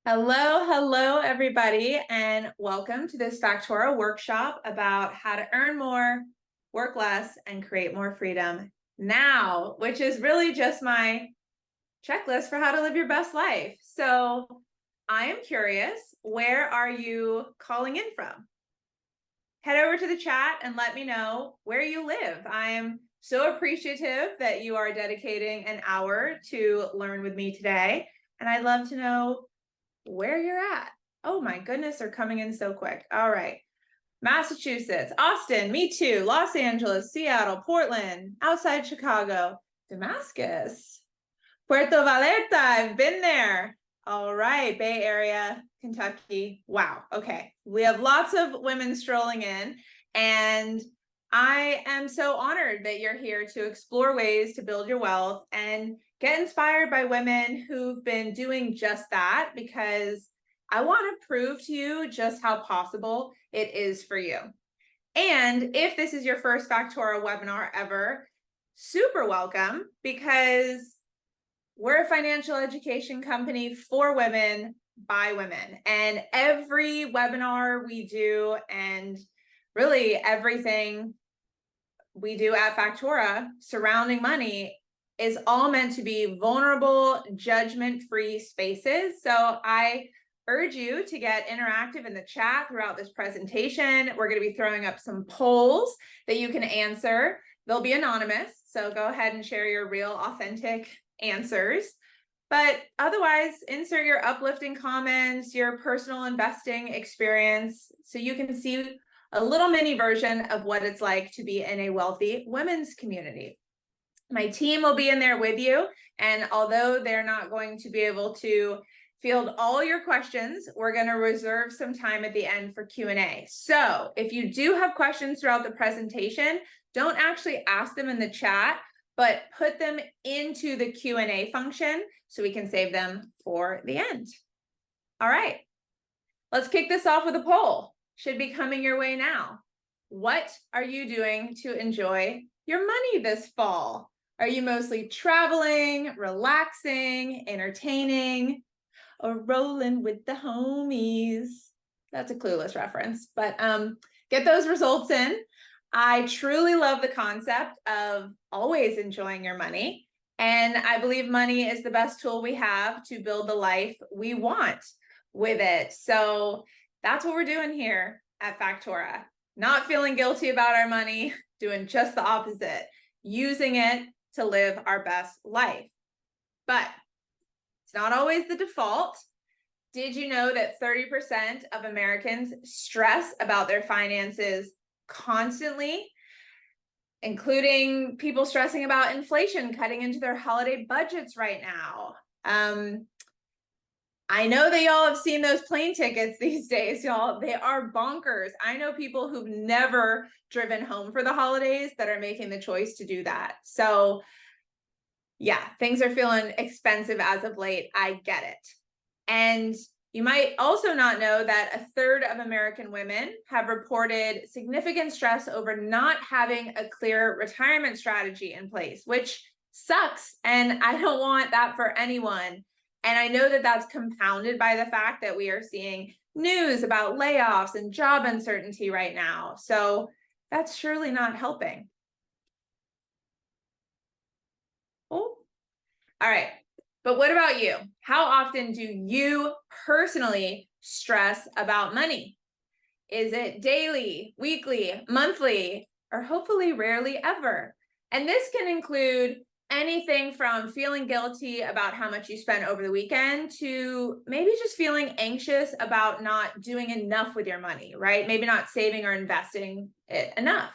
Hello, everybody, and welcome to this Factora workshop about how to earn more, work less, and create more freedom now, which is really just my checklist for how to live your best life. So I am curious, where are you calling in from? Head over to the chat and let me know where you live. I am so appreciative that you are dedicating an hour to learn with me today, and I'd love to know where you're at. Oh my goodness, they're coming in so quick. All right. Massachusetts, Austin, me too. Los Angeles, Seattle, Portland, outside Chicago, Damascus, Puerto Vallarta. I've been there. All right. Bay Area, Kentucky. Wow. Okay. We have lots of women strolling in, and I am so honored that you're here to explore ways to build your wealth and get inspired by women who've been doing just that, because I want to prove to you just how possible it is for you. And if this is your first Factora webinar ever, super welcome, because we're a financial education company for women by women. And every webinar we do, and really everything we do at Factora surrounding money, is all meant to be vulnerable, judgment-free spaces. So I urge you to get interactive in the chat throughout this presentation. We're going to be throwing up some polls that you can answer. They'll be anonymous, so go ahead and share your real, authentic answers. But otherwise, insert your uplifting comments, your personal investing experience, so you can see a little mini version of what it's like to be in a wealthy women's community. My team will be in there with you, and although they're not going to be able to field all your questions, we're going to reserve some time at the end for Q&A. So if you do have questions throughout the presentation, don't actually ask them in the chat, but put them into the Q&A function so we can save them for the end. All right, let's kick this off with a poll. Should be coming your way now. What are you doing to enjoy your money this fall? Are you mostly traveling, relaxing, entertaining, or rolling with the homies? That's a Clueless reference, but get those results in. I truly love the concept of always enjoying your money, and I believe money is the best tool we have to build the life we want with it. So that's what we're doing here at Factora. Not feeling guilty about our money, doing just the opposite, using it to live our best life. But it's not always the default. Did you know that 30% of Americans stress about their finances constantly, including people stressing about inflation cutting into their holiday budgets right now? I know that y'all have seen those plane tickets these days, y'all. They are bonkers. I know people who've never driven home for the holidays that are making the choice to do that. So yeah, things are feeling expensive as of late. I get it. And you might also not know that a third of American women have reported significant stress over not having a clear retirement strategy in place, which sucks. And I don't want that for anyone. And I know that that's compounded by the fact that we are seeing news about layoffs and job uncertainty right now. So that's surely not helping. Oh, all right. But what about you? How often do you personally stress about money? Is it daily, weekly, monthly, or hopefully rarely ever? And this can include anything from feeling guilty about how much you spent over the weekend to maybe just feeling anxious about not doing enough with your money, right? Maybe not saving or investing it enough.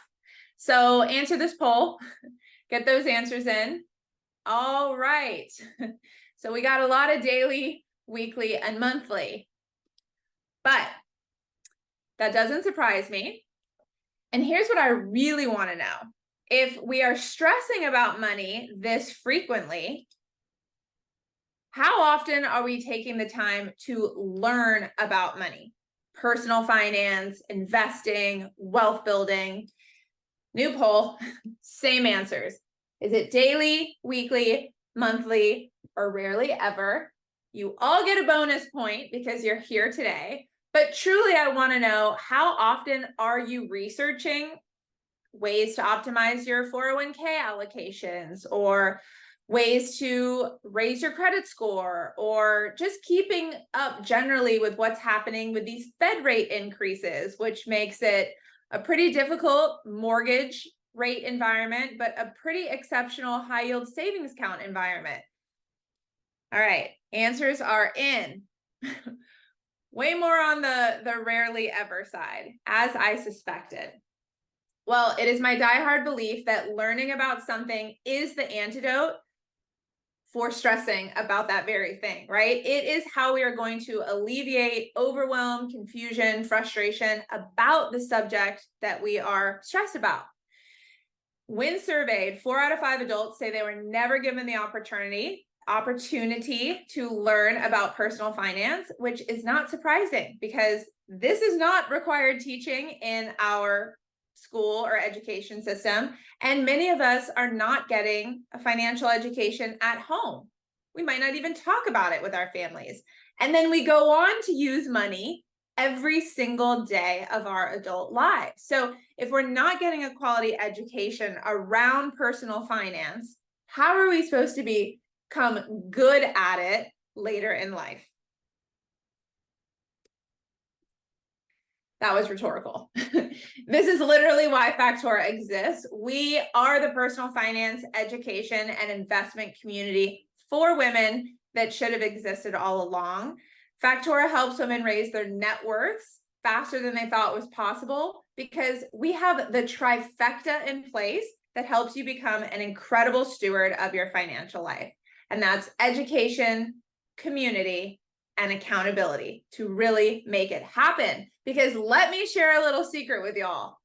So answer this poll, get those answers in. All right. So we got a lot of daily, weekly, and monthly, but that doesn't surprise me. And here's what I really want to know. If we are stressing about money this frequently, how often are we taking the time to learn about money? Personal finance, investing, wealth building. New poll, same answers. Is it daily, weekly, monthly, or rarely ever? You all get a bonus point because you're here today. But truly, I want to know, how often are you researching ways to optimize your 401k allocations, or ways to raise your credit score, or just keeping up generally with what's happening with these Fed rate increases, which makes it a pretty difficult mortgage rate environment, but a pretty exceptional high yield savings account environment? All right, answers are in. Way more on the rarely ever side, as I suspected. Well, it is my diehard belief that learning about something is the antidote for stressing about that very thing, right? It is how we are going to alleviate overwhelm, confusion, frustration about the subject that we are stressed about. When surveyed, 4 out of 5 adults say they were never given the opportunity to learn about personal finance, which is not surprising because this is not required teaching in our school or education system. And many of us are not getting a financial education at home. We might not even talk about it with our families. And then we go on to use money every single day of our adult lives. So if we're not getting a quality education around personal finance, how are we supposed to become good at it later in life? That was rhetorical. This is literally why Factora exists. We are the personal finance, education, and investment community for women that should have existed all along. Factora helps women raise their net worths faster than they thought was possible because we have the trifecta in place that helps you become an incredible steward of your financial life. And that's education, community, and accountability to really make it happen. Because let me share a little secret with y'all.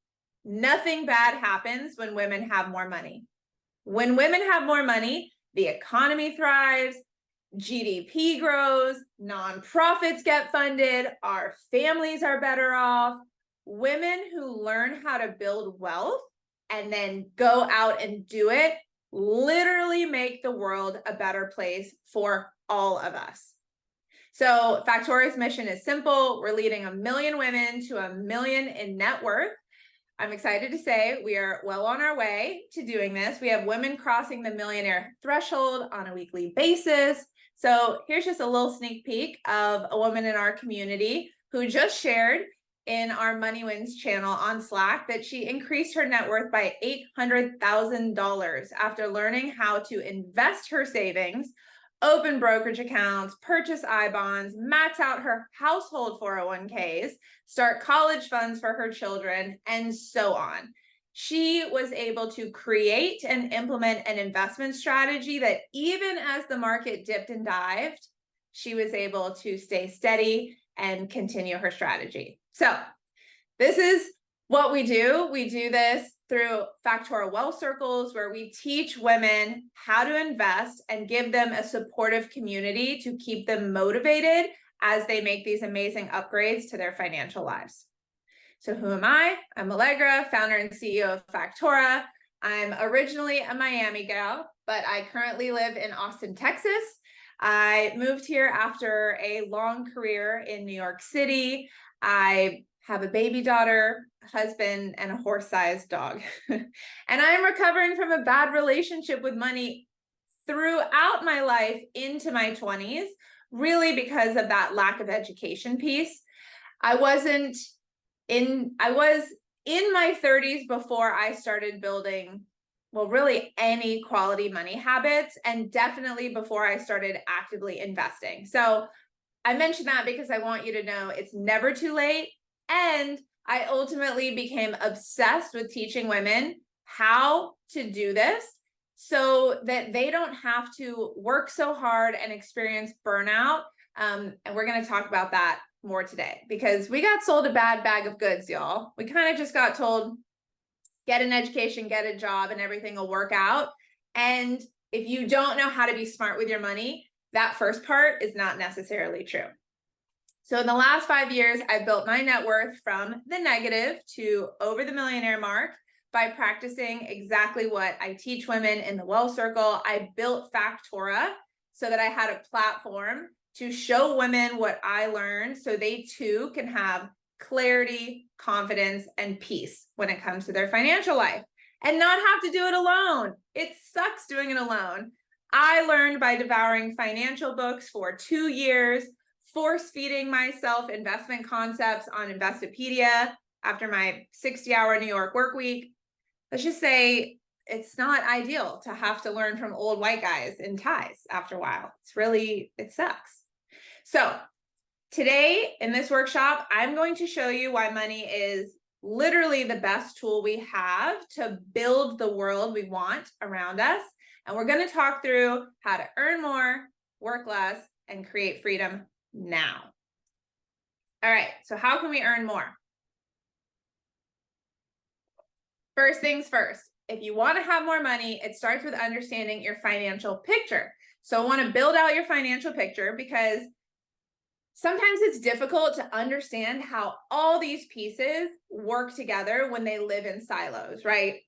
Nothing bad happens when women have more money. When women have more money, the economy thrives, GDP grows, nonprofits get funded, our families are better off. Women who learn how to build wealth and then go out and do it literally make the world a better place for all of us. So Factora's mission is simple. We're leading 1 million women to 1 million in net worth. I'm excited to say we are well on our way to doing this. We have women crossing the millionaire threshold on a weekly basis. So here's just a little sneak peek of a woman in our community who just shared in our Money Wins channel on Slack that she increased her net worth by $800,000 after learning how to invest her savings, open brokerage accounts, purchase I-bonds, max out her household 401ks, start college funds for her children, and so on. She was able to create and implement an investment strategy that even as the market dipped and dived, she was able to stay steady and continue her strategy. So this is what we do. We do this through Factora Wealth Circles, where we teach women how to invest and give them a supportive community to keep them motivated as they make these amazing upgrades to their financial lives. So who am I? I'm Allegra, founder and CEO of Factora. I'm originally a Miami gal, but I currently live in Austin, Texas. I moved here after a long career in New York City. I have a baby daughter, husband, and a horse-sized dog. And I'm recovering from a bad relationship with money throughout my life into my 20s, really because of that lack of education piece. I was in my 30s before I started building, well, really any quality money habits, and definitely before I started actively investing. So I mentioned that because I want you to know it's never too late. And I ultimately became obsessed with teaching women how to do this so that they don't have to work so hard and experience burnout. And we're going to talk about that more today because we got sold a bad bag of goods, y'all. We kind of just got told, get an education, get a job, and everything will work out. And if you don't know how to be smart with your money, that first part is not necessarily true. So in the last 5 years, I've built my net worth from the negative to over the millionaire mark by practicing exactly what I teach women in the Wealth Circle. I built Factora so that I had a platform to show women what I learned so they too can have clarity, confidence, and peace when it comes to their financial life and not have to do it alone. It sucks doing it alone. I learned by devouring financial books for 2 years, force feeding myself investment concepts on Investopedia after my 60-hour New York work week. Let's just say it's not ideal to have to learn from old white guys in ties after a while. It sucks. So today in this workshop, I'm going to show you why money is literally the best tool we have to build the world we want around us. And we're going to talk through how to earn more, work less, and create freedom now. All right, so how can we earn more? First things first, if you want to have more money, it starts with understanding your financial picture. So I want to build out your financial picture because sometimes it's difficult to understand how all these pieces work together when they live in silos, right?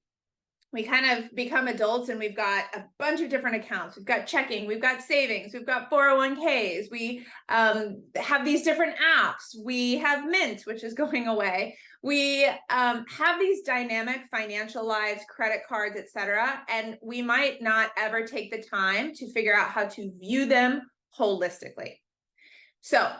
We kind of become adults and we've got a bunch of different accounts. We've got checking, we've got savings, we've got 401ks. We have these different apps. We have Mint, which is going away. We have these dynamic financial lives, credit cards, etc. And we might not ever take the time to figure out how to view them holistically. So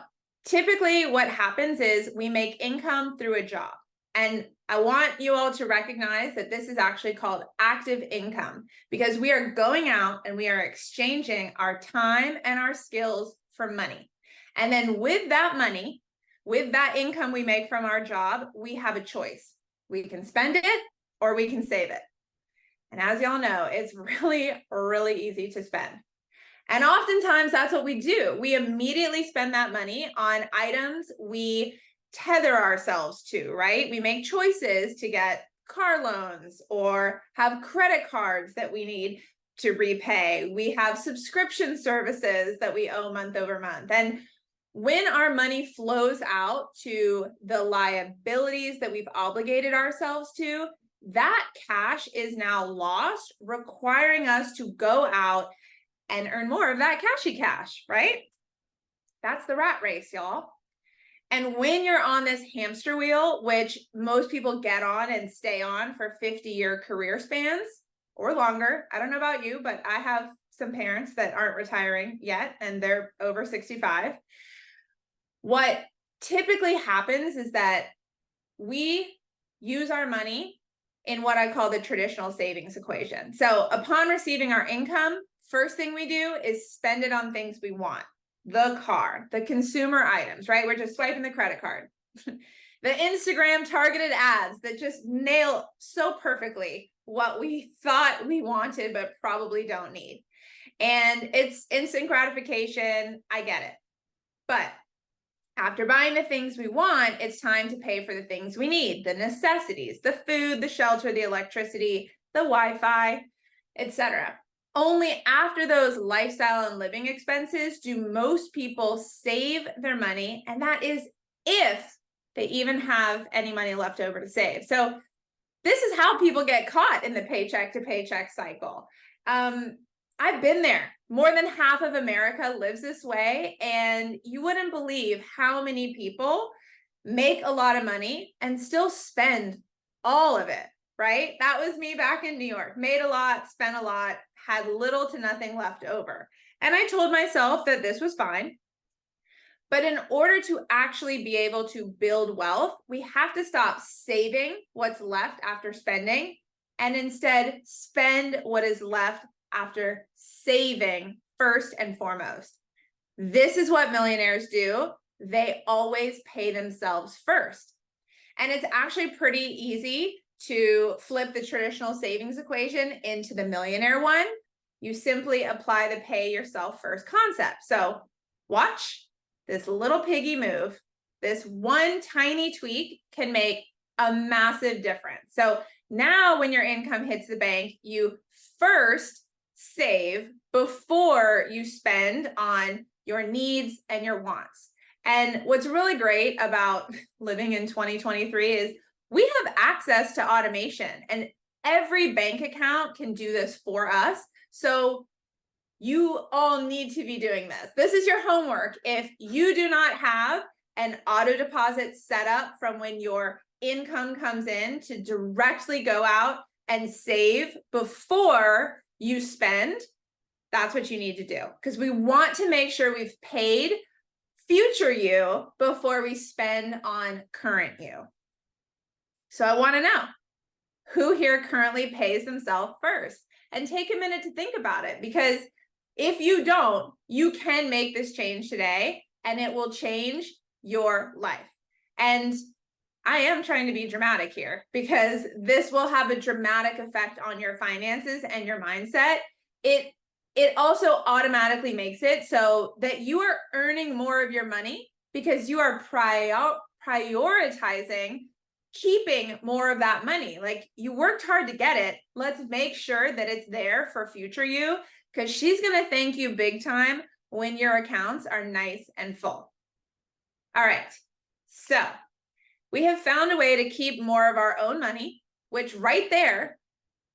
typically what happens is we make income through a job. And I want you all to recognize that this is actually called active income because we are going out and we are exchanging our time and our skills for money. And then with that money, with that income we make from our job, we have a choice. We can spend it or we can save it. And as y'all know, it's really, really easy to spend. And oftentimes that's what we do. We immediately spend that money on items we tether ourselves to, right? We make choices to get car loans or have credit cards that we need to repay. We have subscription services that we owe month over month. And when our money flows out to the liabilities that we've obligated ourselves to, that cash is now lost, requiring us to go out and earn more of that cashy cash, right? That's the rat race, y'all. And when you're on this hamster wheel, which most people get on and stay on for 50-year career spans or longer, I don't know about you, but I have some parents that aren't retiring yet and they're over 65. What typically happens is that we use our money in what I call the traditional savings equation. So upon receiving our income, first thing we do is spend it on things we want. The car, the consumer items, right? We're just swiping the credit card. The Instagram targeted ads that just nail so perfectly what we thought we wanted, but probably don't need. And it's instant gratification. I get it. But after buying the things we want, it's time to pay for the things we need, the necessities, the food, the shelter, the electricity, the Wi-Fi, etc. Only after those lifestyle and living expenses do most people save their money, and that is if they even have any money left over to save. So this is how people get caught in the paycheck to paycheck cycle. I've been there. More than half of America lives this way, and you wouldn't believe how many people make a lot of money and still spend all of it, right? That was me back in New York. Made a lot, spent a lot, had little to nothing left over. And I told myself that this was fine. But in order to actually be able to build wealth, we have to stop saving what's left after spending and instead spend what is left after saving first and foremost. This is what millionaires do. They always pay themselves first. And it's actually pretty easy to flip the traditional savings equation into the millionaire one. You simply apply the pay yourself first concept. So watch this little piggy move. This one tiny tweak can make a massive difference. So now when your income hits the bank, you first save before you spend on your needs and your wants. And what's really great about living in 2023 is we have access to automation, and every bank account can do this for us. So You all need to be doing this. This is your homework. If you do not have an auto deposit set up from when your income comes in to directly go out and save before you spend, that's what you need to do, because we want to make sure we've paid future you before we spend on current you. So I want to know who here currently pays themselves first, and take a minute to think about it, because if you don't, you can make this change today and it will change your life. And I am trying to be dramatic here, because this will have a dramatic effect on your finances and your mindset. It also automatically makes it so that you are earning more of your money because you are prioritizing keeping more of that money. Like, you worked hard to get it. Let's make sure that it's there for future you, because she's going to thank you big time when your accounts are nice and full. All right. So we have found a way to keep more of our own money, which right there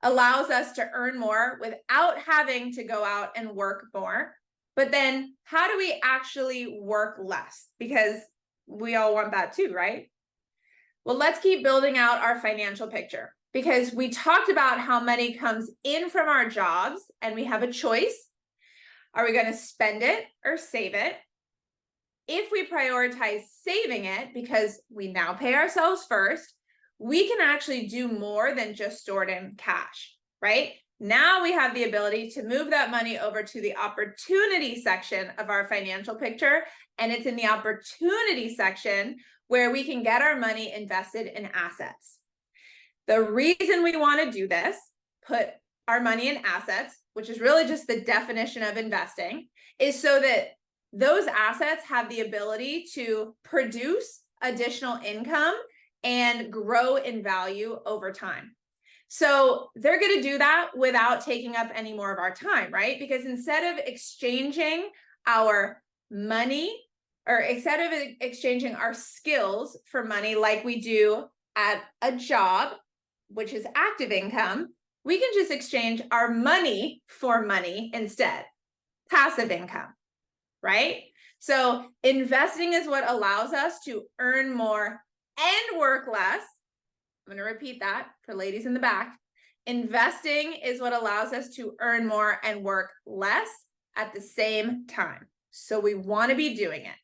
allows us to earn more without having to go out and work more. But then how do we actually work less? Because we all want that too, right? Well, let's keep building out our financial picture, because we talked about how money comes in from our jobs and we have a choice. Are we going to spend it or save it? If we prioritize saving it because we now pay ourselves first, we can actually do more than just store it in cash, right? Now we have the ability to move that money over to the opportunity section of our financial picture. And it's in the opportunity section where we can get our money invested in assets. The reason we want to do this, put our money in assets, which is really just the definition of investing, is so that those assets have the ability to produce additional income and grow in value over time. So they're going to do that without taking up any more of our time, right? Because instead of exchanging our money, or instead of exchanging our skills for money like we do at a job, which is active income, we can just exchange our money for money instead, passive income, right? So investing is what allows us to earn more and work less. I'm going to repeat that for ladies in the back. Investing is what allows us to earn more and work less at the same time. So we want to be doing it.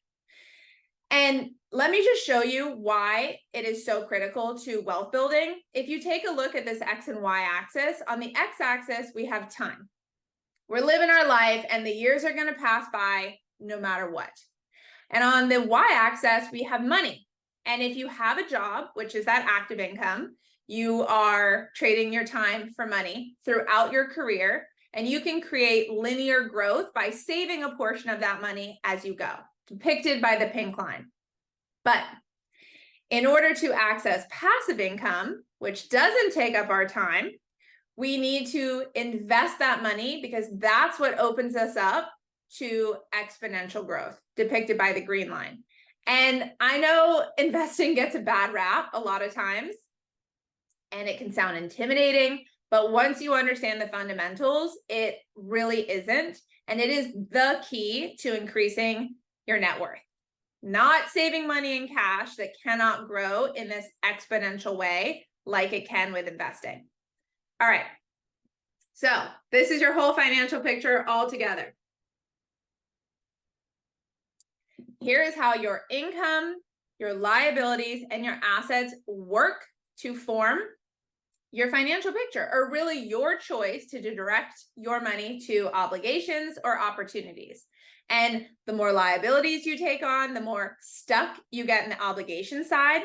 And let me just show you why it is so critical to wealth building. If you take a look at this X and Y axis, on the X axis, we have time. We're living our life and the years are going to pass by no matter what. And on the Y axis, we have money. And if you have a job, which is that active income, you are trading your time for money throughout your career, and you can create linear growth by saving a portion of that money as you go, depicted by the pink line. But in order to access passive income, which doesn't take up our time, we need to invest that money, because that's what opens us up to exponential growth, depicted by the green line. And I know investing gets a bad rap a lot of times, and it can sound intimidating, but once you understand the fundamentals, it really isn't. And it is the key to increasing your net worth, not saving money in cash that cannot grow in this exponential way like it can with investing. All right. So this is your whole financial picture all together. Here is how your income, your liabilities, and your assets work to form your financial picture, or really your choice to direct your money to obligations or opportunities. And the more liabilities you take on, the more stuck you get in the obligation side.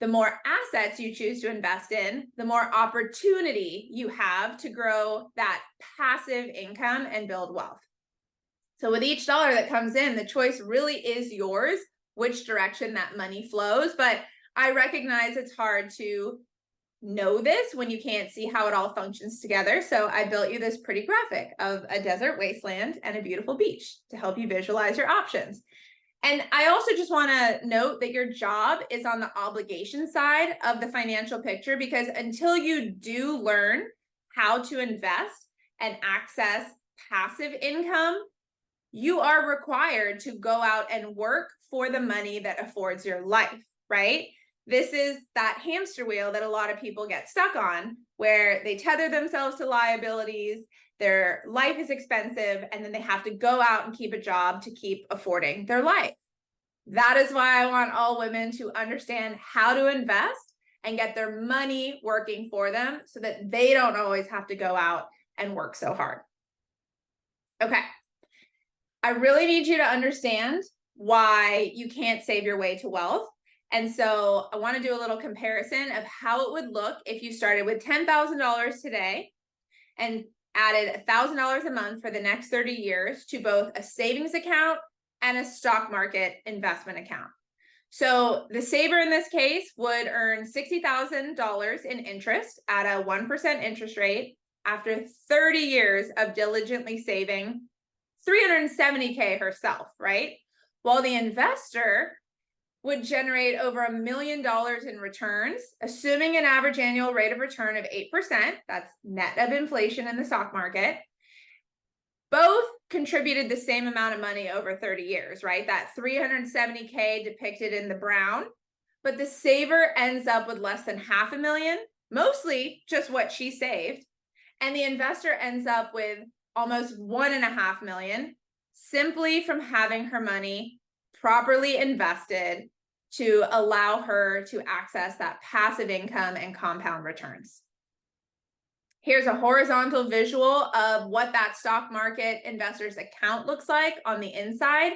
The more assets you choose to invest in, the more opportunity you have to grow that passive income and build wealth. So with each dollar that comes in, the choice really is yours, which direction that money flows. But I recognize it's hard to know this when you can't see how it all functions together. So I built you this pretty graphic of a desert wasteland and a beautiful beach to help you visualize your options. And I also just want to note that your job is on the obligation side of the financial picture, because until you do learn how to invest and access passive income, you are required to go out and work for the money that affords your life, right? This is that hamster wheel that a lot of people get stuck on, where they tether themselves to liabilities, their life is expensive, and then they have to go out and keep a job to keep affording their life. That is why I want all women to understand how to invest and get their money working for them so that they don't always have to go out and work so hard. Okay. I really need you to understand why you can't save your way to wealth. And so I want to do a little comparison of how it would look if you started with $10,000 today and added $1,000 a month for the next 30 years to both a savings account and a stock market investment account. So the saver in this case would earn $60,000 in interest at a 1% interest rate after 30 years of diligently saving $370K herself, right? While the investor would generate over $1 million in returns, assuming an average annual rate of return of 8%, that's net of inflation in the stock market. Both contributed the same amount of money over 30 years, right? That $370K depicted in the brown, but the saver ends up with less than $500,000, mostly just what she saved. And the investor ends up with almost $1.5 million simply from having her money properly invested to allow her to access that passive income and compound returns. Here's a horizontal visual of what that stock market investor's account looks like on the inside.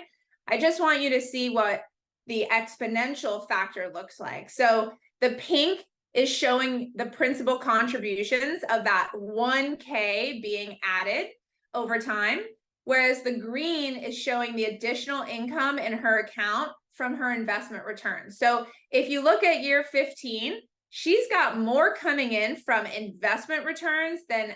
I just want you to see what the exponential factor looks like. So the pink is showing the principal contributions of that 1K being added over time, whereas the green is showing the additional income in her account from her investment returns. So if you look at year 15, she's got more coming in from investment returns than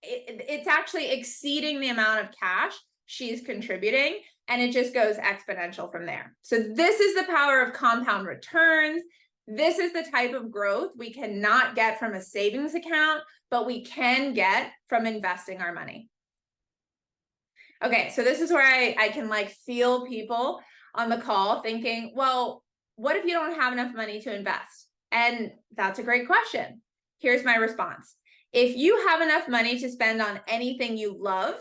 it's actually exceeding the amount of cash she's contributing, and it just goes exponential from there. So this is the power of compound returns. This is the type of growth we cannot get from a savings account, but we can get from investing our money. Okay, so this is where I can like feel people on the call thinking, well, what if you don't have enough money to invest? And that's a great question. Here's my response. If you have enough money to spend on anything you love,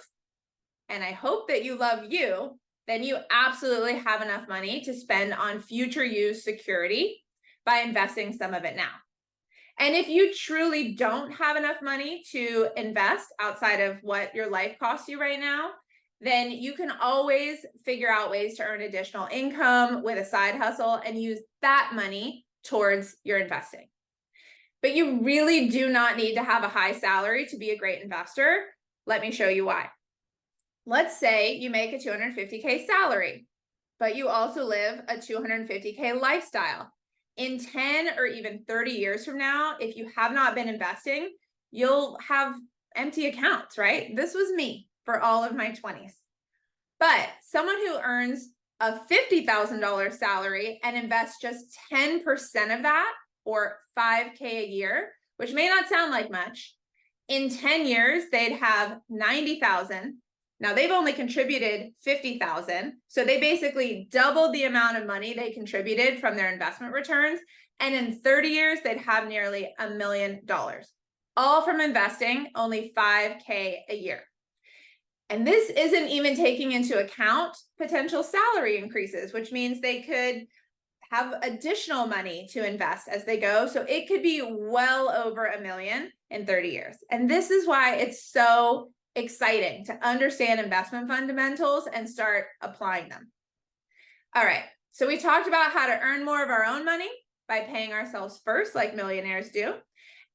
and I hope that you love you, then you absolutely have enough money to spend on future use security by investing some of it now. And if you truly don't have enough money to invest outside of what your life costs you right now, then you can always figure out ways to earn additional income with a side hustle and use that money towards your investing. But you really do not need to have a high salary to be a great investor. Let me show you why. Let's say you make a $250K salary, but you also live a $250K lifestyle. In 10 or even 30 years from now, if you have not been investing, you'll have empty accounts, right? This was me for all of my 20s. But someone who earns a $50,000 salary and invests just 10% of that, or $5K a year, which may not sound like much, in 10 years, they'd have $90,000. Now they've only contributed $50,000. So they basically doubled the amount of money they contributed from their investment returns. And in 30 years, they'd have nearly $1 million, all from investing only $5K a year. And this isn't even taking into account potential salary increases, which means they could have additional money to invest as they go. So it could be well over $1 million in 30 years. And this is why it's so exciting to understand investment fundamentals and start applying them. All right, so we talked about how to earn more of our own money by paying ourselves first, like millionaires do,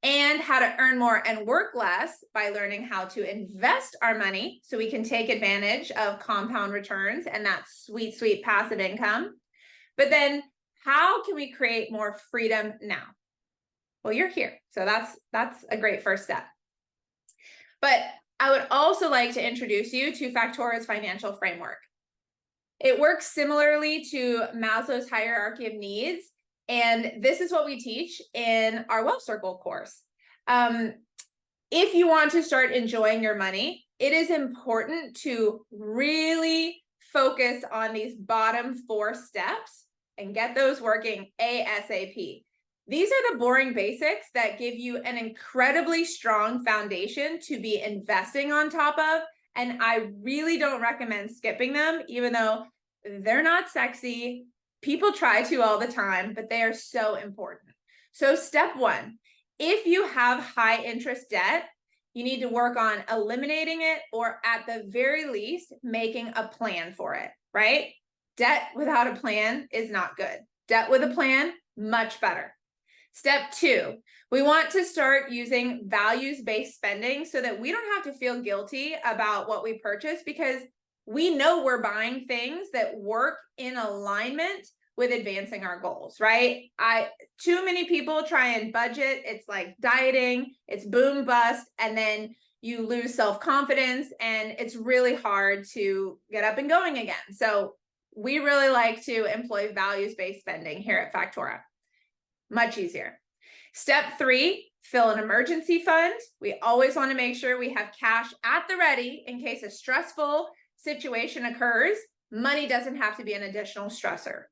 and how to earn more and work less by learning how to invest our money so we can take advantage of compound returns and that sweet, sweet passive income. But then how can we create more freedom now? Well, you're here, so that's a great first step. But I would also like to introduce you to Factora's financial framework. It works similarly to Maslow's hierarchy of needs, and this is what we teach in our Wealth Circle course. if you want to start enjoying your money, it is important to really focus on these bottom 4 steps and get those working ASAP. These are the boring basics that give you an incredibly strong foundation to be investing on top of. And I really don't recommend skipping them, even though they're not sexy. People try to all the time, but they are so important. So step 1, if you have high interest debt, you need to work on eliminating it, or at the very least, making a plan for it, right? Debt without a plan is not good. Debt with a plan, much better. Step 2, we want to start using values-based spending so that we don't have to feel guilty about what we purchase, because we know we're buying things that work in alignment with advancing our goals, right? Too many people try and budget. It's like dieting, it's boom bust, and then you lose self-confidence, and it's really hard to get up and going again. So we really like to employ values-based spending here at Factora. Much easier. Step 3, fill an emergency fund. We always want to make sure we have cash at the ready in case a stressful situation occurs. Money doesn't have to be an additional stressor.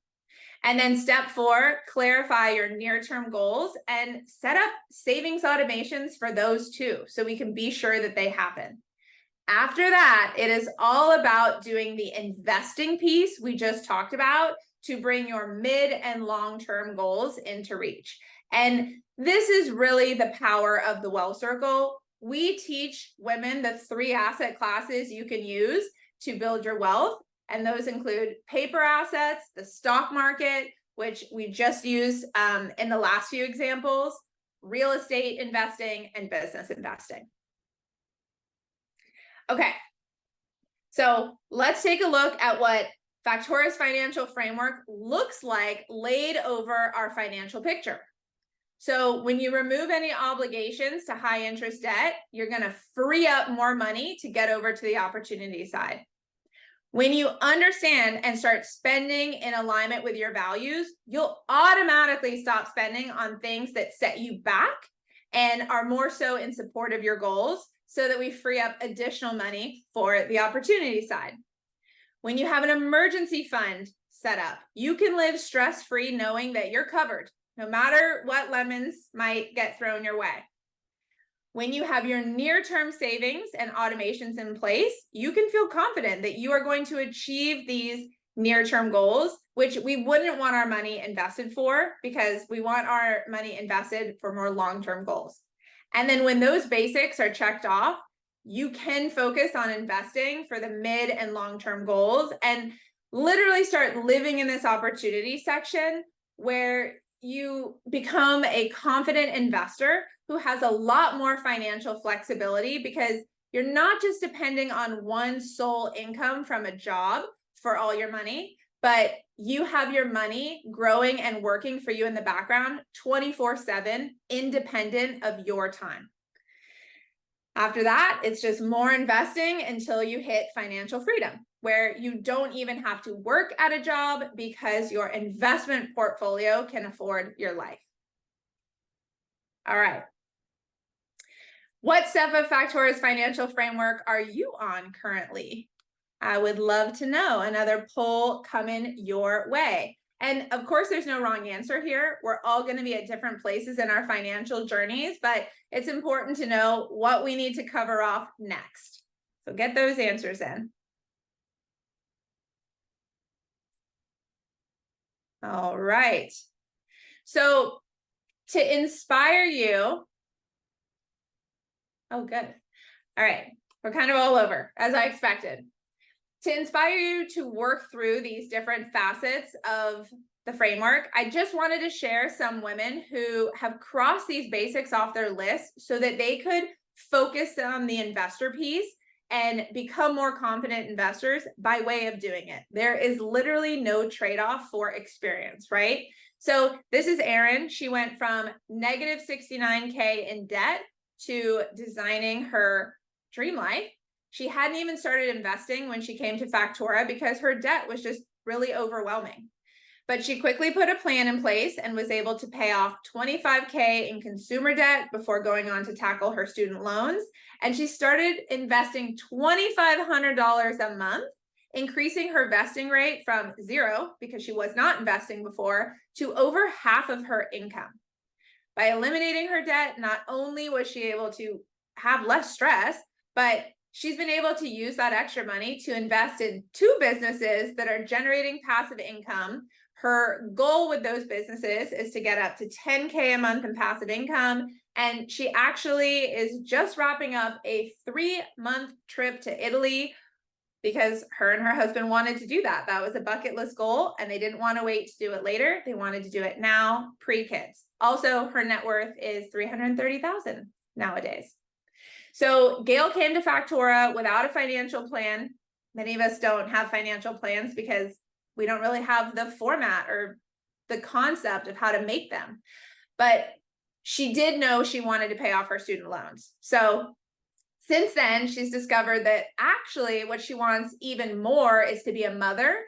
And then step 4, clarify your near-term goals and set up savings automations for those too, so we can be sure that they happen. After that, it is all about doing the investing piece we just talked about to bring your mid and long-term goals into reach. And this is really the power of the Wealth Circle. We teach women the 3 asset classes you can use to build your wealth. And those include paper assets, the stock market, which we just used in the last few examples, real estate investing, and business investing. Okay, so let's take a look at what Factora's financial framework looks like laid over our financial picture. So when you remove any obligations to high interest debt, you're going to free up more money to get over to the opportunity side. When you understand and start spending in alignment with your values, you'll automatically stop spending on things that set you back and are more so in support of your goals, so that we free up additional money for the opportunity side. When you have an emergency fund set up, you can live stress-free knowing that you're covered, no matter what lemons might get thrown your way. When you have your near-term savings and automations in place, you can feel confident that you are going to achieve these near-term goals, which we wouldn't want our money invested for, because we want our money invested for more long-term goals. And then when those basics are checked off, you can focus on investing for the mid and long-term goals and literally start living in this opportunity section where you become a confident investor who has a lot more financial flexibility, because you're not just depending on one sole income from a job for all your money, but you have your money growing and working for you in the background 24/7, independent of your time. After that, it's just more investing until you hit financial freedom, where you don't even have to work at a job because your investment portfolio can afford your life. All right. What step of Factora's financial framework are you on currently? I would love to know. Another poll coming your way. And of course, there's no wrong answer here. We're all going to be at different places in our financial journeys, but it's important to know what we need to cover off next. So get those answers in. All right. So to inspire you, oh, good. All right. We're kind of all over, as I expected. To inspire you to work through these different facets of the framework, I just wanted to share some women who have crossed these basics off their list so that they could focus on the investor piece and become more confident investors by way of doing it. There is literally no trade-off for experience, right? So this is Erin. She went from negative 69K in debt to designing her dream life. She hadn't even started investing when she came to Factora because her debt was just really overwhelming. But she quickly put a plan in place and was able to pay off $25K in consumer debt before going on to tackle her student loans. And she started investing $2,500 a month, increasing her vesting rate from 0, because she was not investing before, to over half of her income. By eliminating her debt, not only was she able to have less stress, but she's been able to use that extra money to invest in 2 businesses that are generating passive income. Her goal with those businesses is to get up to $10K a month in passive income. And she actually is just wrapping up a 3-month trip to Italy because her and her husband wanted to do that. That was a bucket list goal, and they didn't want to wait to do it later. They wanted to do it now, pre-kids. Also, her net worth is $330,000 nowadays. So Gail came to Factora without a financial plan. Many of us don't have financial plans because we don't really have the format or the concept of how to make them. But she did know she wanted to pay off her student loans. So since then, she's discovered that actually what she wants even more is to be a mother.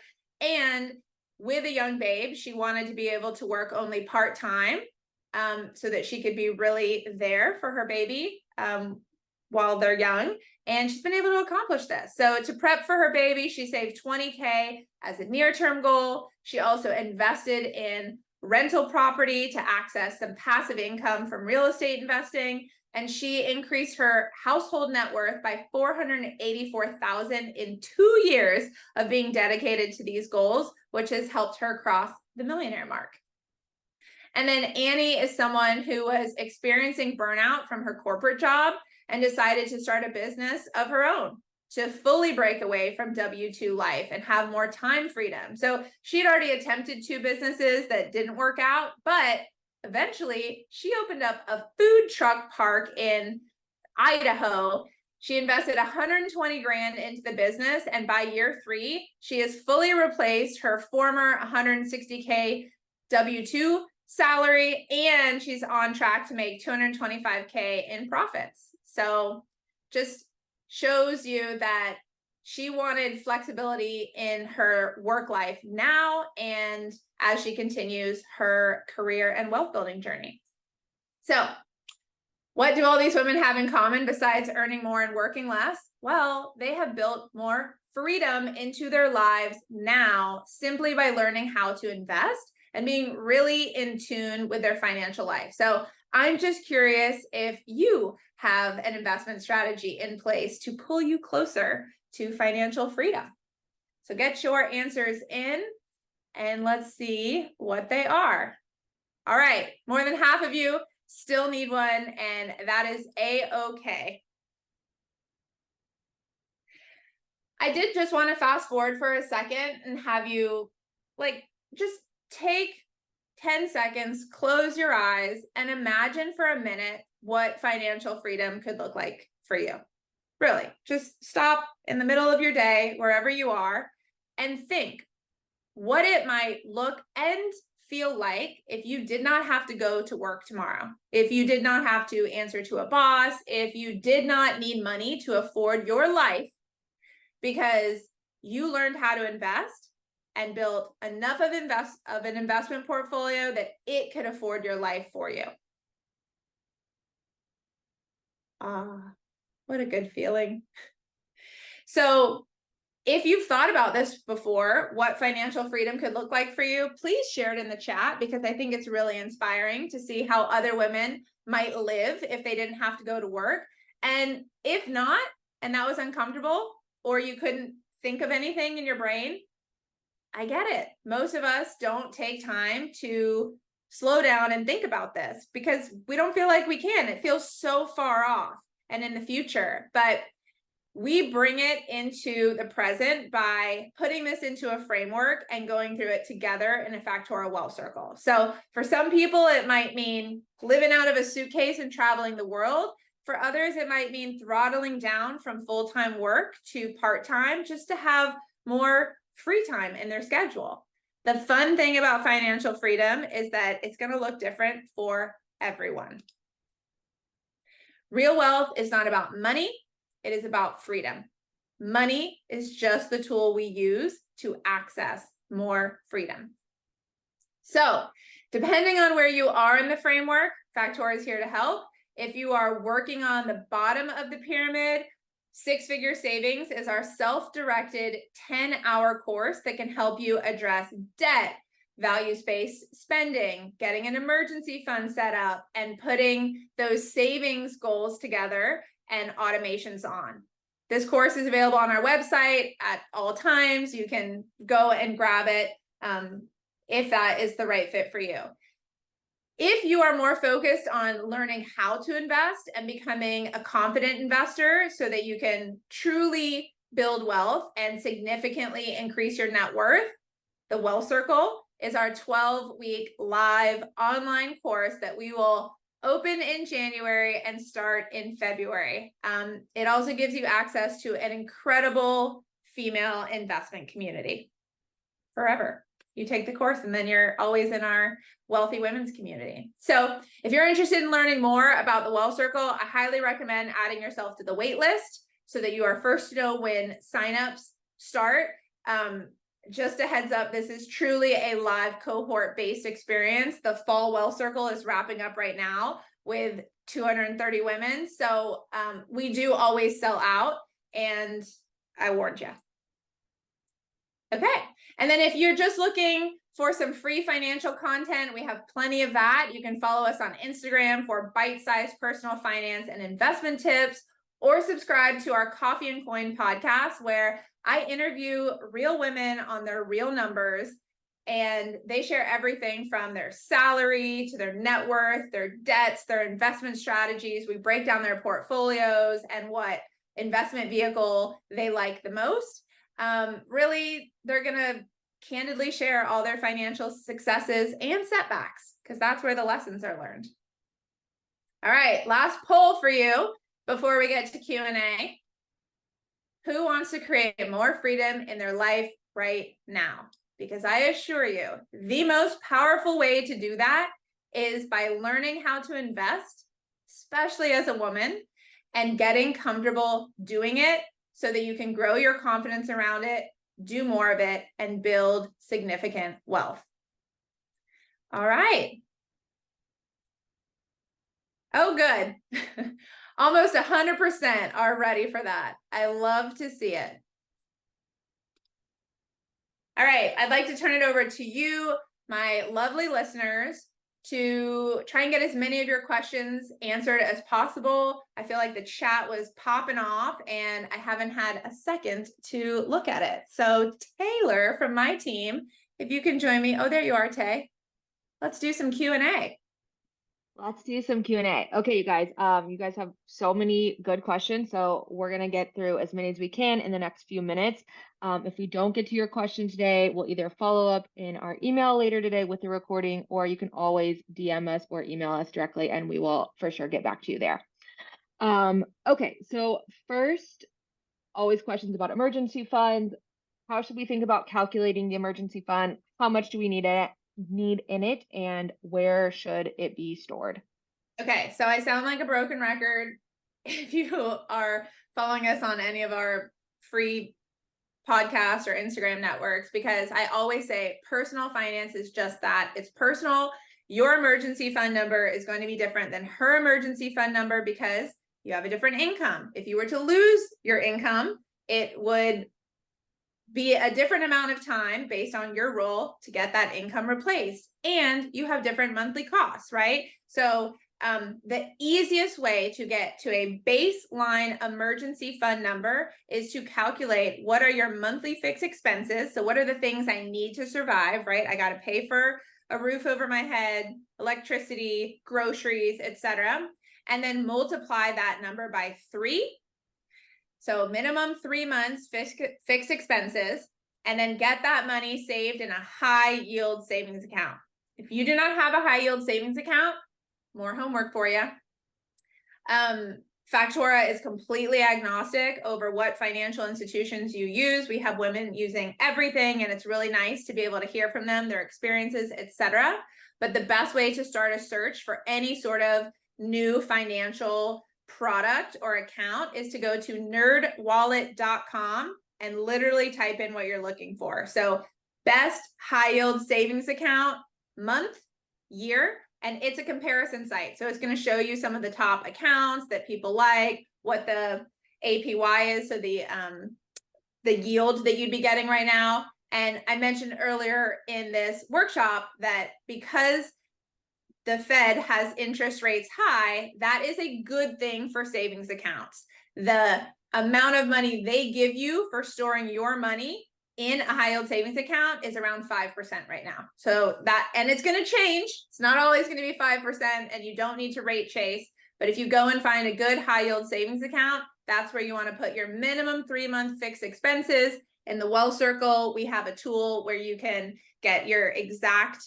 And with a young babe, she wanted to be able to work only part-time so that she could be really there for her baby while they're young. And she's been able to accomplish this. So to prep for her baby, she saved $20K as a near-term goal. She also invested in rental property to access some passive income from real estate investing. And she increased her household net worth by $484,000 in 2 years of being dedicated to these goals, which has helped her cross the millionaire mark. And then Annie is someone who was experiencing burnout from her corporate job and decided to start a business of her own to fully break away from W-2 life and have more time freedom. So she had already attempted 2 businesses that didn't work out, but eventually she opened up a food truck park in Idaho. She invested $120,000 into the business, and by year 3, she has fully replaced her former $160K W-2 salary, and she's on track to make $225K in profits. So just shows you that she wanted flexibility in her work life now and as she continues her career and wealth building journey. So what do all these women have in common besides earning more and working less? Well, they have built more freedom into their lives now simply by learning how to invest and being really in tune with their financial life. So I'm just curious if you have an investment strategy in place to pull you closer to financial freedom. So get your answers in and let's see what they are. All right, more than half of you still need one, and that is A-okay. I did just want to fast forward for a second and have you just take 10 seconds, close your eyes, and imagine for a minute what financial freedom could look like for you. Really, just stop in the middle of your day, wherever you are, and think what it might look and feel like if you did not have to go to work tomorrow, if you did not have to answer to a boss, if you did not need money to afford your life because you learned how to invest and built enough of an investment portfolio that it could afford your life for you. What a good feeling. So if you've thought about this before, what financial freedom could look like for you, please share it in the chat because I think it's really inspiring to see how other women might live if they didn't have to go to work. And if not, and that was uncomfortable, or you couldn't think of anything in your brain, I get it. Most of us don't take time to slow down and think about this because we don't feel like we can. It feels so far off and in the future, but we bring it into the present by putting this into a framework and going through it together in a Factora Wealth Circle. So for some people, it might mean living out of a suitcase and traveling the world. For others, it might mean throttling down from full-time work to part-time just to have more free time in their schedule. The fun thing about financial freedom is that it's going to look different for everyone. Real wealth is not about money. It is about freedom. Money is just the tool we use to access more freedom. So depending on where you are in the framework, Factora is here to help. If you are working on the bottom of the pyramid, Six Figure Savings is our self-directed 10-hour course that can help you address debt, value-based spending, getting an emergency fund set up, and putting those savings goals together and automations on. This course is available on our website at all times. You can go and grab it if that is the right fit for you. If you are more focused on learning how to invest and becoming a confident investor so that you can truly build wealth and significantly increase your net worth, the Wealth Circle is our 12-week live online course that we will open in January and start in February. It also gives you access to an incredible female investment community forever. You take the course and then you're always in our wealthy women's community. So if you're interested in learning more about the Wealth Circle, I highly recommend adding yourself to the wait list so that you are first to know when signups start. Just a heads up, this is truly a live cohort-based experience. The Fall Wealth Circle is wrapping up right now with 230 women. So we do always sell out, and I warned you. Okay, and then if you're just looking for some free financial content, we have plenty of that. You can follow us on Instagram for bite-sized personal finance and investment tips, or subscribe to our Coffee and Coin podcast, where I interview real women on their real numbers, and they share everything from their salary to their net worth, their debts, their investment strategies. We break down their portfolios and what investment vehicle they like the most. Really, they're going to candidly share all their financial successes and setbacks, because that's where the lessons are learned. All right, last poll for you before we get to Q&A. Who wants to create more freedom in their life right now? Because I assure you, the most powerful way to do that is by learning how to invest, especially as a woman, and getting comfortable doing it so that you can grow your confidence around it, do more of it, and build significant wealth. All right. Oh, good. Almost 100% are ready for that. I love to see it. All right, I'd like to turn it over to you, my lovely listeners, to try and get as many of your questions answered as possible. I feel like the chat was popping off and I haven't had a second to look at it. So Taylor from my team, if you can join me. Oh, there you are, Tay. Let's do some Q&A. Let's do some Q&A. Okay, you guys have so many good questions, so we're going to get through as many as we can in the next few minutes. If we don't get to your question today, we'll either follow up in our email later today with the recording, or you can always DM us or email us directly, and we will for sure get back to you there. Okay, so first, always questions about emergency funds. How should we think about calculating the emergency fund? How much do we need in it, and where should it be stored? Okay, so I sound like a broken record. If you are following us on any of our free podcasts or Instagram networks, because I always say personal finance is just that. It's personal. Your emergency fund number is going to be different than her emergency fund number because you have a different income. If you were to lose your income, it would be a different amount of time based on your role to get that income replaced. And you have different monthly costs, right? So the easiest way to get to a baseline emergency fund number is to calculate what are your monthly fixed expenses. So what are the things I need to survive, right? I got to pay for a roof over my head, electricity, groceries, etc. And then multiply that number by 3. So minimum 3 months fixed expenses, and then get that money saved in a high yield savings account. If you do not have a high yield savings account, more homework for you. Factora is completely agnostic over what financial institutions you use. We have women using everything, and it's really nice to be able to hear from them, their experiences, etc. But the best way to start a search for any sort of new financial product or account is to go to nerdwallet.com and literally type in what you're looking for. So best high yield savings account, month, year, and it's a comparison site. So it's going to show you some of the top accounts that people like, what the APY is, so the yield that you'd be getting right now. And I mentioned earlier in this workshop that because the Fed has interest rates high, that is a good thing for savings accounts. The amount of money they give you for storing your money in a high yield savings account is around 5% right now. So that, and it's going to change. It's not always going to be 5%, and you don't need to rate chase. But if you go and find a good high yield savings account, that's where you want to put your minimum 3-month fixed expenses. In the Wealth Circle, we have a tool where you can get your exact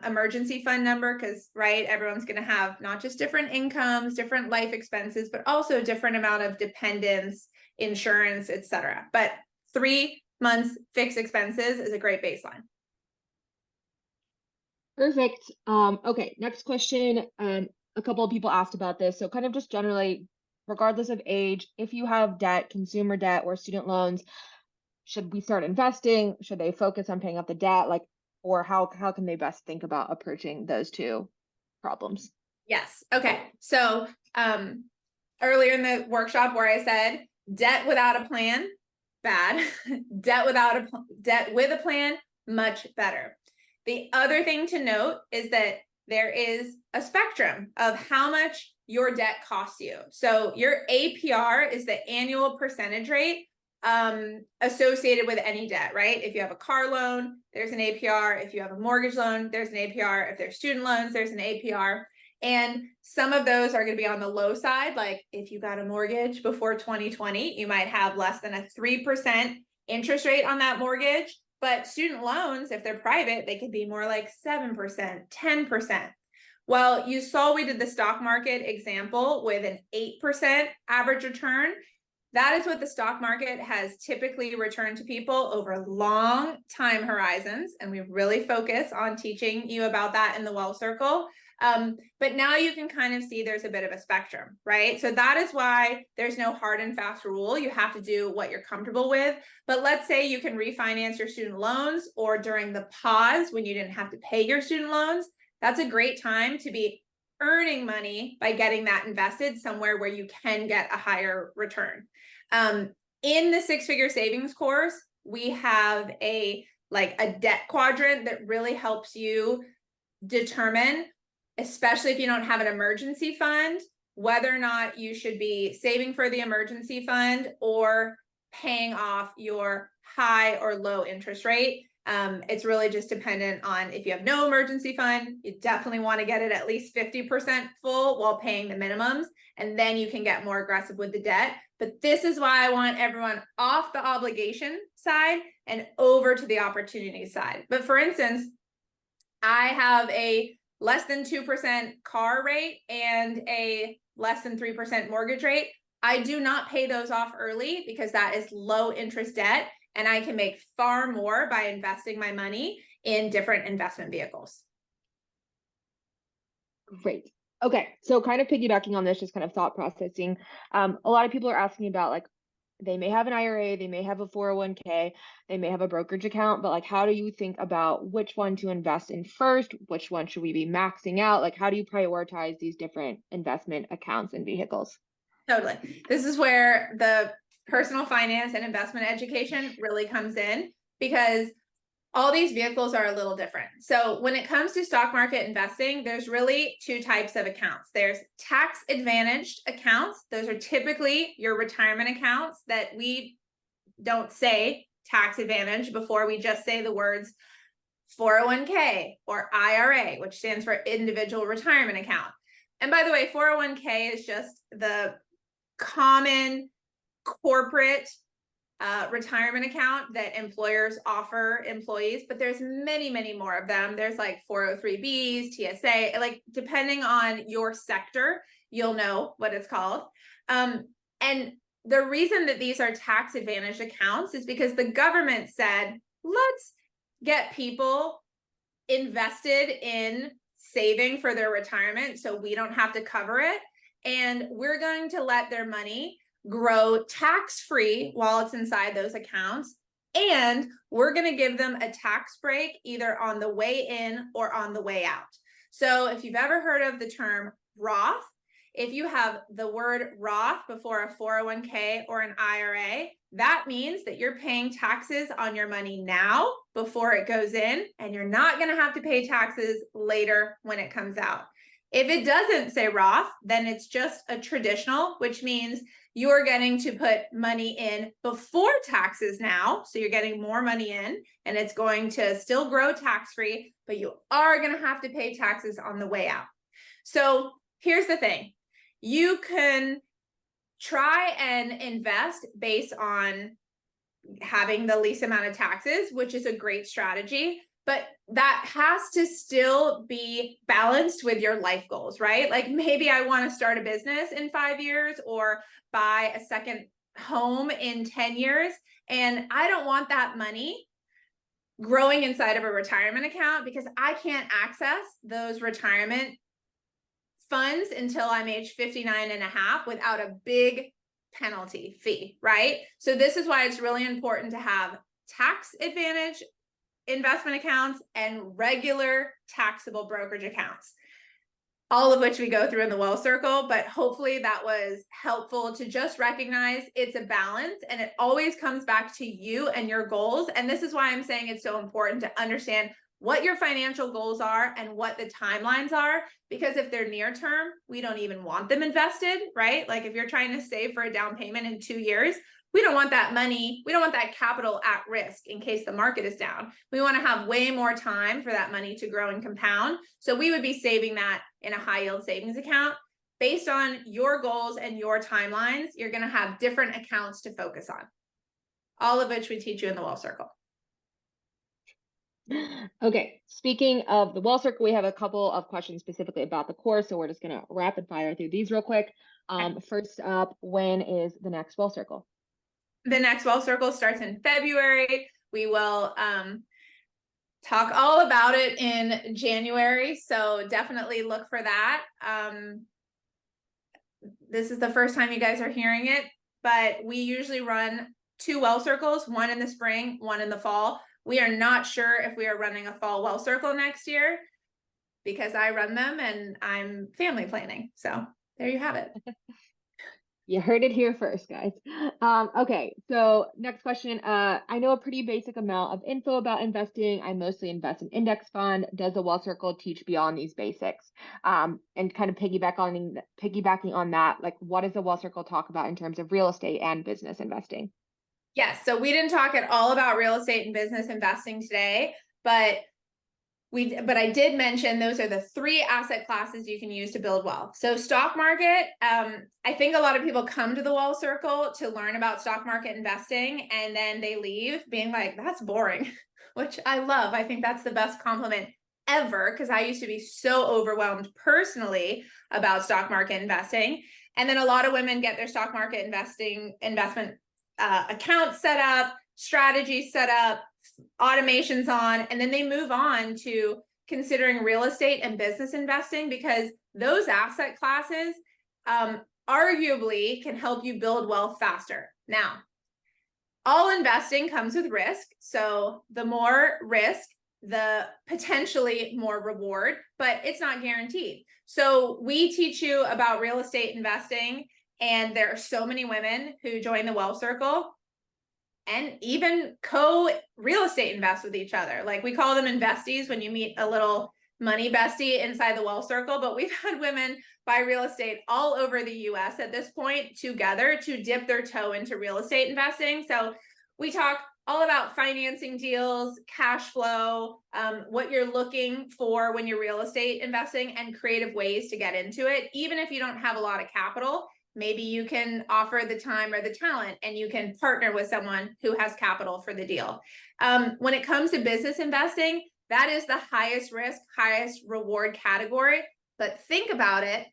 emergency fund number, because everyone's going to have not just different incomes, different life expenses, but also different amount of dependents, insurance, etc. But 3 months fixed expenses is a great baseline. Perfect. Okay, next question. A couple of people asked about this. So kind of just generally, regardless of age, if you have debt, consumer debt or student loans, should we start investing? Should they focus on paying off the debt? Or how can they best think about approaching those two problems? Yes. Okay. So earlier in the workshop where I said debt without a plan, bad. debt with a plan, much better. The other thing to note is that there is a spectrum of how much your debt costs you. So your APR is the annual percentage rate associated with any debt, right? If you have a car loan, there's an APR. If you have a mortgage loan, there's an APR. If there's student loans, there's an APR. And some of those are going to be on the low side. Like if you got a mortgage before 2020, you might have less than a 3% interest rate on that mortgage. But student loans, if they're private, they could be more like 7%, 10%. Well, you saw we did the stock market example with an 8% average return. That is what the stock market has typically returned to people over long time horizons. And we really focus on teaching you about that in the Wealth Circle. But now you can kind of see there's a bit of a spectrum, right? So that is why there's no hard and fast rule. You have to do what you're comfortable with. But let's say you can refinance your student loans, or during the pause when you didn't have to pay your student loans, that's a great time to be earning money by getting that invested somewhere where you can get a higher return. In the 6-figure savings course, we have a debt quadrant that really helps you determine, especially if you don't have an emergency fund, whether or not you should be saving for the emergency fund or paying off your high or low interest rate. It's really just dependent on, if you have no emergency fund, you definitely want to get it at least 50% full while paying the minimums, and then you can get more aggressive with the debt. But this is why I want everyone off the obligation side and over to the opportunity side. But for instance, I have a less than 2% car rate and a less than 3% mortgage rate. I do not pay those off early because that is low interest debt, and I can make far more by investing my money in different investment vehicles. Great. Okay, so kind of piggybacking on this, just kind of thought processing. A lot of people are asking about they may have an IRA, they may have a 401k, they may have a brokerage account, but how do you think about which one to invest in first? Which one should we be maxing out? How do you prioritize these different investment accounts and vehicles? Totally. This is where the personal finance and investment education really comes in, because all these vehicles are a little different. So when it comes to stock market investing, there's really 2 types of accounts. There's tax advantaged accounts. Those are typically your retirement accounts that we don't say tax advantage before, we just say the words 401k or IRA, which stands for individual retirement account. And by the way, 401k is just the common corporate retirement account that employers offer employees, but there's many, many more of them. There's 403Bs, TSA, depending on your sector, you'll know what it's called. And the reason that these are tax advantaged accounts is because the government said, let's get people invested in saving for their retirement so we don't have to cover it. And we're going to let their money grow tax-free while it's inside those accounts. And we're going to give them a tax break either on the way in or on the way out. So if you've ever heard of the term Roth, if you have the word Roth before a 401k or an IRA, that means that you're paying taxes on your money now before it goes in, and you're not going to have to pay taxes later when it comes out. If it doesn't say Roth, then it's just a traditional, which means you're getting to put money in before taxes now. So you're getting more money in, and it's going to still grow tax-free, but you are going to have to pay taxes on the way out. So here's the thing. You can try and invest based on having the least amount of taxes, which is a great strategy, but that has to still be balanced with your life goals, right? Like maybe I want to start a business in 5 years or buy a second home in 10 years. And I don't want that money growing inside of a retirement account because I can't access those retirement funds until I'm age 59 and a half without a big penalty fee, right? So this is why it's really important to have tax advantage investment accounts and regular taxable brokerage accounts, all of which we go through in the Wealth Circle. But hopefully that was helpful to just recognize it's a balance, and it always comes back to you and your goals. And this is why I'm saying it's so important to understand what your financial goals are and what the timelines are, because if they're near term, we don't even want them invested, right? Like if you're trying to save for a down payment in 2 years, we don't want that money, we don't want that capital at risk in case the market is down. We want to have way more time for that money to grow and compound. So we would be saving that in a high yield savings account. Based on your goals and your timelines, you're going to have different accounts to focus on, all of which we teach you in the Wealth Circle. Okay, speaking of the Wealth Circle, we have a couple of questions specifically about the course, so we're just going to rapid fire through these real quick. First up, when is the next Wealth Circle? The next Wealth Circle starts in February. We will talk all about it in January, so definitely look for that. This is the first time you guys are hearing it, but we usually run 2 Wealth Circles, one in the spring, one in the fall. We are not sure if we are running a fall Wealth Circle next year because I run them and I'm family planning. So there you have it. You heard it here first, guys. Okay, so next question. I know a pretty basic amount of info about investing. I mostly invest in index fund. Does the Wealth Circle teach beyond these basics? And kind of piggybacking on that, like what does the Wealth Circle talk about in terms of real estate and business investing? Yes, so we didn't talk at all about real estate and business investing today, but I did mention those are the 3 asset classes you can use to build wealth. So stock market, I think a lot of people come to the Wealth Circle to learn about stock market investing, and then they leave being like, that's boring, which I love. I think that's the best compliment ever, because I used to be so overwhelmed personally about stock market investing. And then a lot of women get their stock market investment accounts set up, strategies set up, automations on, and then they move on to considering real estate and business investing, because those asset classes arguably can help you build wealth faster. Now, all investing comes with risk. So the more risk, the potentially more reward, but it's not guaranteed. So we teach you about real estate investing, and there are so many women who join the Wealth Circle and even co-real estate invest with each other. Like we call them investies when you meet a little money bestie inside the Wealth Circle, but we've had women buy real estate all over the US at this point together to dip their toe into real estate investing. So we talk all about financing deals, cash flow, what you're looking for when you're real estate investing, and creative ways to get into it. Even if you don't have a lot of capital, maybe you can offer the time or the talent and you can partner with someone who has capital for the deal. When it comes to business investing, that is the highest risk, highest reward category. But think about it.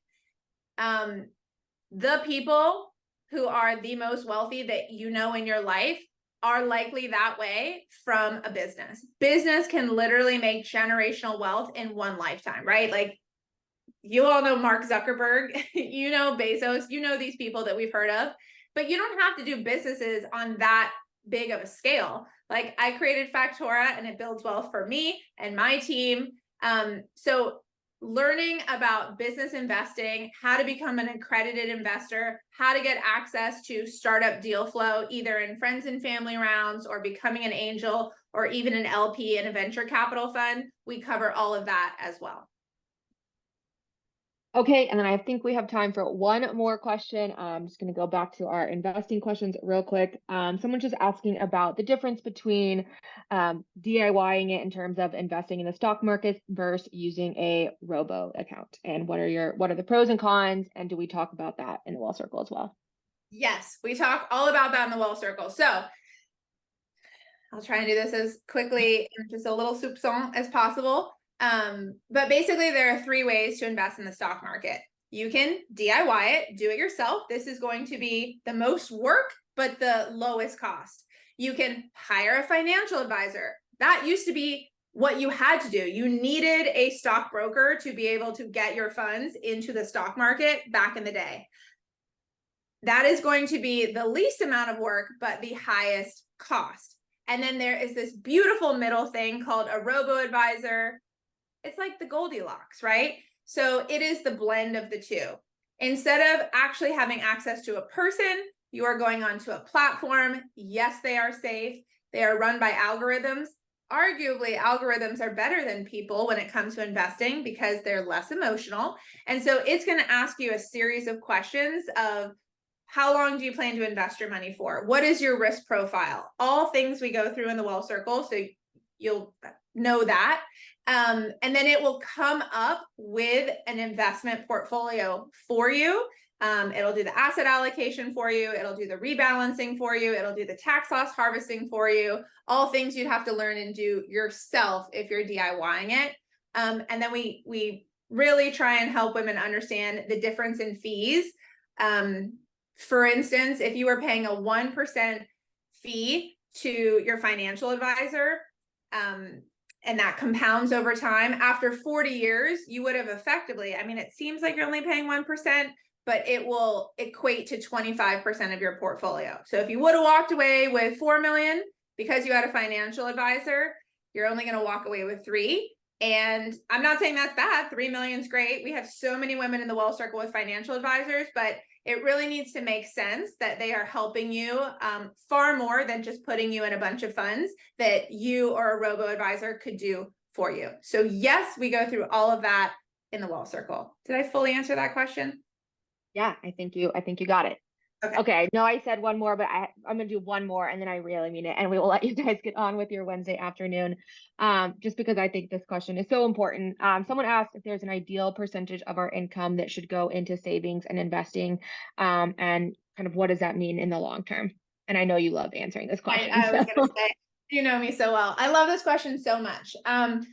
The people who are the most wealthy that you know in your life are likely that way from a business. Business can literally make generational wealth in one lifetime, right? Like you all know Mark Zuckerberg, you know Bezos, you know these people that we've heard of, but you don't have to do businesses on that big of a scale. Like I created Factora and it builds wealth for me and my team. So learning about business investing, how to become an accredited investor, how to get access to startup deal flow, either in friends and family rounds or becoming an angel or even an LP in a venture capital fund. We cover all of that as well. Okay, and then I think we have time for one more question. I'm just going to go back to our investing questions real quick. Someone just asking about the difference between DIYing it in terms of investing in the stock market versus using a robo account, and what are the pros and cons, and do we talk about that in the Wealth Circle as well? Yes, we talk all about that in the Wealth Circle. So I'll try and do this as quickly and just a little soupçon as possible. But basically there are 3 ways to invest in the stock market. You can DIY it, do it yourself. This is going to be the most work, but the lowest cost. You can hire a financial advisor. That used to be what you had to do. You needed a stockbroker to be able to get your funds into the stock market back in the day. That is going to be the least amount of work, but the highest cost. And then there is this beautiful middle thing called a robo-advisor. It's like the Goldilocks, right? So it is the blend of the two. Instead of actually having access to a person, you are going onto a platform. Yes, they are safe. They are run by algorithms. Arguably, algorithms are better than people when it comes to investing because they're less emotional. And so it's going to ask you a series of questions of, how long do you plan to invest your money for? What is your risk profile? All things we go through in the Wealth Circle, so you'll know that. And then it will come up with an investment portfolio for you. It'll do the asset allocation for you. It'll do the rebalancing for you. It'll do the tax loss harvesting for you. All things you'd have to learn and do yourself if you're DIYing it. And then we really try and help women understand the difference in fees. For instance, if you were paying a 1% fee to your financial advisor, and that compounds over time, after 40 years, you would have effectively, I mean, it seems like you're only paying 1%, but it will equate to 25% of your portfolio. So if you would have walked away with 4 million because you had a financial advisor, you're only going to walk away with 3. And I'm not saying that's bad. 3 million is great. We have so many women in the Wealth Circle with financial advisors, but it really needs to make sense that they are helping you far more than just putting you in a bunch of funds that you or a robo-advisor could do for you. So yes, we go through all of that in the Wealth Circle. Did I fully answer that question? Yeah, I think you got it. Okay. Okay, no, I said one more, but I'm gonna do one more and then I really mean it, and we will let you guys get on with your Wednesday afternoon. Just because I think this question is so important. Someone asked if there's an ideal percentage of our income that should go into savings and investing, and kind of what does that mean in the long term? And I know you love answering this question. I was gonna say, you know me so well. I love this question so much.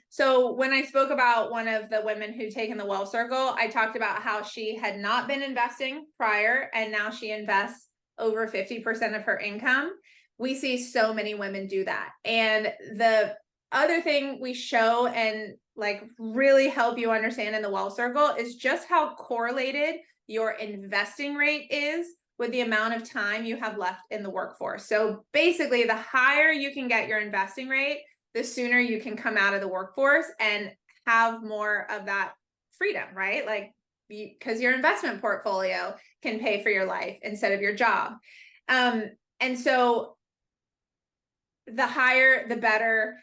So when I spoke about one of the women who'd taken the Wealth Circle, I talked about how she had not been investing prior, and now she invests over 50% of her income. We see so many women do that. And the other thing we show and like really help you understand in the Wealth Circle is just how correlated your investing rate is with the amount of time you have left in the workforce. So basically, the higher you can get your investing rate, the sooner you can come out of the workforce and have more of that freedom, right? Like, because your investment portfolio can pay for your life instead of your job. And so the higher, the better.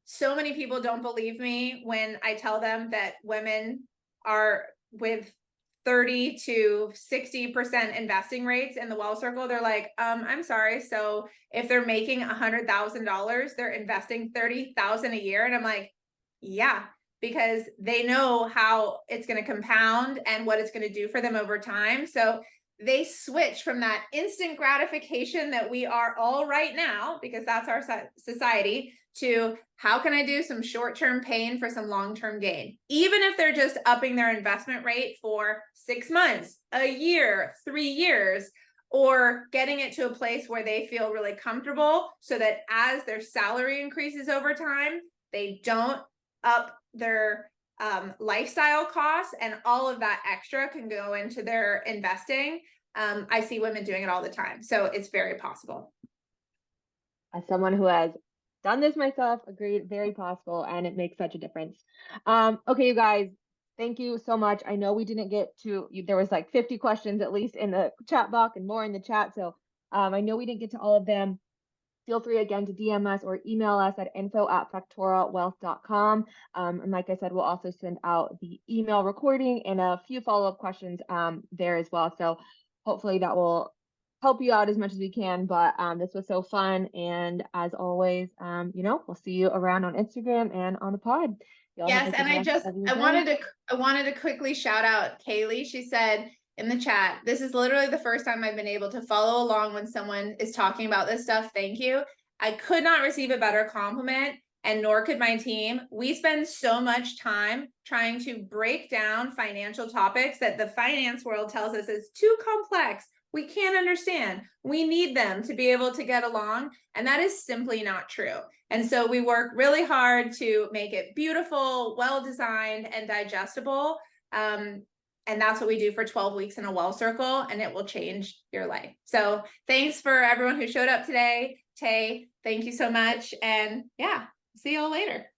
So many people don't believe me when I tell them that women are with 30 to 60% investing rates in the Wealth Circle. They're like, I'm sorry. So if they're making $100,000, they're investing 30,000 a year. And I'm like, yeah, because they know how it's going to compound and what it's going to do for them over time. So they switch from that instant gratification that we are all right now, because that's our society, to how can I do some short-term pain for some long-term gain? Even if they're just upping their investment rate for 6 months, a year, 3 years, or getting it to a place where they feel really comfortable so that as their salary increases over time, they don't up their lifestyle costs, and all of that extra can go into their investing. I see women doing it all the time. So it's very possible. As someone who has done this myself, agreed, very possible, and it makes such a difference. Okay, you guys, thank you so much. I know we didn't get to there was like 50 questions at least in the chat box and more in the chat. So I know we didn't get to all of them. Feel free again to DM us or email us at info@factorawealth.com. And like I said, we'll also send out the email recording and a few follow-up questions there as well. So hopefully that will help you out as much as we can. But this was so fun. And as always, we'll see you around on Instagram and on the pod. Y'all have a Yes, good and rest of your day. I wanted to quickly shout out Kaylee. She said in the chat, this is literally the first time I've been able to follow along when someone is talking about this stuff. Thank you. I could not receive a better compliment, and nor could my team. We spend so much time trying to break down financial topics that the finance world tells us is too complex. We can't understand. We need them to be able to get along, and that is simply not true. And so we work really hard to make it beautiful, well-designed, and digestible. And that's what we do for 12 weeks in a Wealth Circle, and it will change your life. So thanks for everyone who showed up today. Tay, thank you so much. And yeah, see you all later.